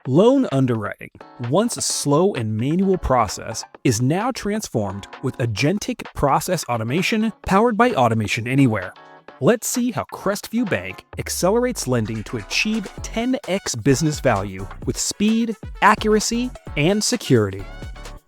Loan underwriting, once a slow and manual process, is now transformed with agentic process automation powered by Automation Anywhere. Let's see how Crestview Bank accelerates lending to achieve 10x business value with speed, accuracy, and security.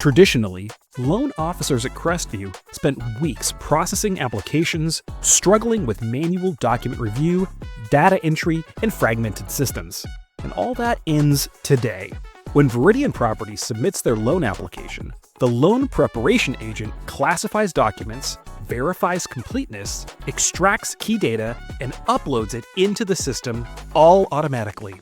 Traditionally, loan officers at Crestview spent weeks processing applications, struggling with manual document review, data entry, and fragmented systems. And all that ends today. When Veridian Properties submits their loan application, the loan preparation agent classifies documents, verifies completeness, extracts key data, and uploads it into the system, all automatically.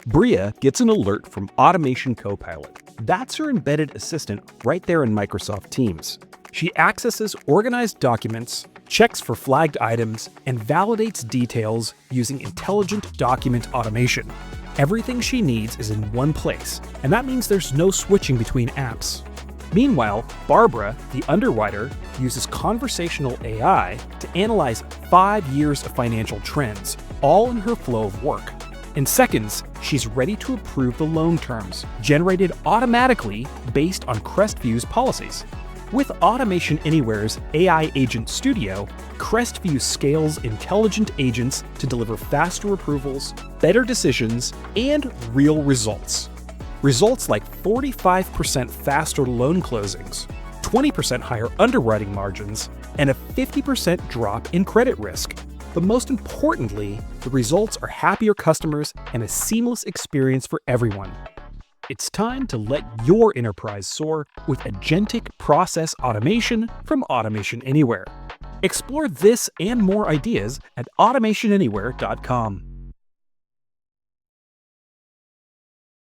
Bria gets an alert from Automation Copilot. That's her embedded assistant right there in Microsoft Teams. She accesses organized documents, checks for flagged items, and validates details using intelligent document automation. Everything she needs is in one place, and that means there's no switching between apps. Meanwhile, Barbara, the underwriter, uses conversational AI to analyze 5 years of financial trends, all in her flow of work. In seconds, she's ready to approve the loan terms, generated automatically based on Crestview's policies. With Automation Anywhere's AI Agent Studio, Crestview scales intelligent agents to deliver faster approvals, better decisions, and real results. Results like 45% faster loan closings, 20% higher underwriting margins, and a 50% drop in credit risk. But most importantly, the results are happier customers and a seamless experience for everyone. It's time to let your enterprise soar with agentic process automation from Automation Anywhere. Explore this and more ideas at automationanywhere.com.